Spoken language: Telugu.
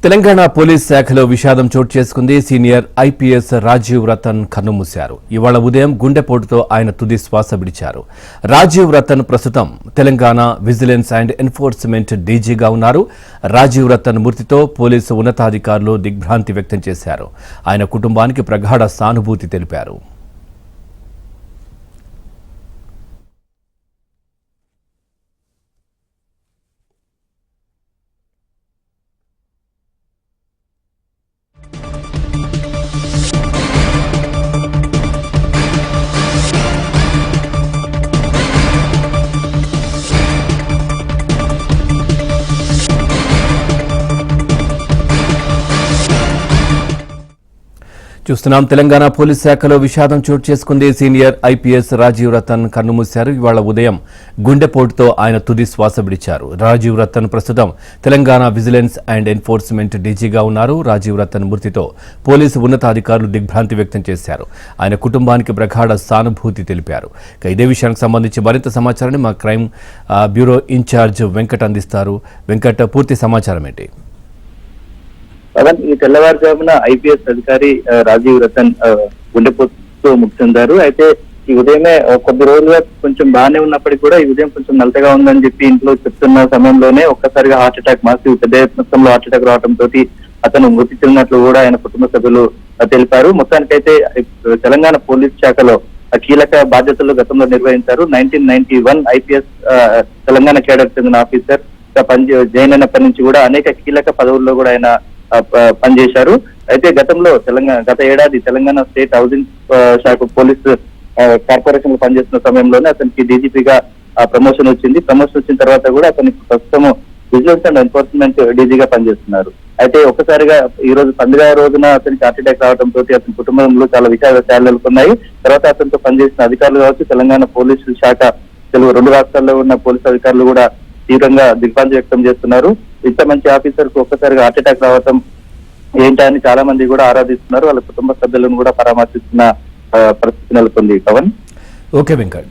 తెలంగాణ పోలీస్ శాఖలో విషాదం చోటు చేసుకుంది. సీనియర్ ఐపీఎస్ రాజీవ్ రతన్ కన్నుమూశారు. ఇవాళ ఉదయం గుండెపోటుతో ఆయన తుది శ్వాస విడిచారు. రాజీవ్ రతన్ ప్రస్తుతం తెలంగాణ విజిలెన్స్ అండ్ ఎన్ఫోర్స్మెంట్ డీజీగా ఉన్నారు. రాజీవ్ రతన్ మృతితో పోలీసు ఉన్నతాధికారులు దిగ్భ్రాంతి వ్యక్తం చేశారు. ఆయన కుటుంబానికి ప్రగాఢ సానుభూతి తెలిపారు. చూస్తున్నాం. తెలంగాణ పోలీస్ శాఖలో విషాదం చోటు చేసుకుంది. సీనియర్ ఐపీఎస్ రాజీవ్ రతన్ కన్నుమూశారు. ఇవాళ ఉదయం గుండెపోటుతో ఆయన తుది శ్వాస విడిచారు. రాజీవ్ రతన్ ప్రస్తుతం తెలంగాణ విజిలెన్స్ అండ్ ఎన్ఫోర్స్మెంట్ డీజీగా ఉన్నారు. రాజీవ్ రతన్ మృతితో పోలీసు ఉన్నతాధికారులు దిగ్భ్రాంతి వ్యక్తం చేశారు. ఆయన కుటుంబానికి ప్రగాఢ సానుభూతి తెలిపారు. ఇదే విషయానికి సంబంధించి మరింత సమాచారాన్ని మా క్రైమ్ బ్యూరో ఇన్ఛార్జ్ వెంకట్ అందిస్తారు. వెంకట్, పూర్తి సమాచారం ఏంటి? ఈ తెల్లవారుజామున ఐపీఎస్ అధికారి రాజీవ్ రతన్ గుండెపోటుతో మృతి చెందారు. అయితే ఈ ఉదయమే కొద్ది రోజులుగా కొంచెం బాగానే ఉన్నప్పటికీ కూడా ఈ ఉదయం కొంచెం నలతగా ఉందని చెప్పి ఇంట్లో చెప్తున్న సమయంలోనే ఒక్కసారిగా హార్ట్ అటాక్ పెద్ద మొత్తంలో హార్ట్ అటాక్ రావడంతో అతను మృతి చెందినట్లు కూడా ఆయన కుటుంబ సభ్యులు తెలిపారు. మొత్తానికైతే తెలంగాణ పోలీస్ శాఖలో కీలక బాధ్యతలు గతంలో నిర్వహించారు. 1991 ఐపీఎస్ తెలంగాణ కేడర్ చెందిన ఆఫీసర్ జాయిన్ అయినప్పటి నుంచి కూడా అనేక కీలక పదవుల్లో కూడా ఆయన పనిచేశారు. అయితే గత ఏడాది తెలంగాణ స్టేట్ హౌసింగ్ శాఖ పోలీస్ కార్పొరేషన్ లో పనిచేస్తున్న సమయంలోనే అతనికి డీజీపీగా ప్రమోషన్ వచ్చింది. ప్రమోషన్ వచ్చిన తర్వాత కూడా అతనికి ప్రస్తుతం విజిలెన్స్ అండ్ ఎన్ఫోర్స్మెంట్ డీజీగా పనిచేస్తున్నారు. అయితే ఒక్కసారిగా ఈ రోజు 12వ రోజున అతనికి హార్ట్ అటాక్ రావడంతో అతని కుటుంబంలో చాలా విషయాలు నెలకొన్నాయి. తర్వాత అతనితో పనిచేసిన అధికారులు కావచ్చు, తెలంగాణ పోలీసు శాఖ రెండు రాష్ట్రాల్లో ఉన్న పోలీసు అధికారులు కూడా తీవ్రంగా దిగ్భ్రాంతి వ్యక్తం చేస్తున్నారు. ఇంత మంచి ఆఫీసర్ కు ఒక్కసారిగా హార్ట్ అటాక్ రావడం ఏంటని చాలా మంది కూడా ఆరాధిస్తున్నారు. వాళ్ళ కుటుంబ సభ్యులను కూడా పరామర్శిస్తున్న పరిస్థితి నెలకొంది. పవన్. ఓకే వెంకట్.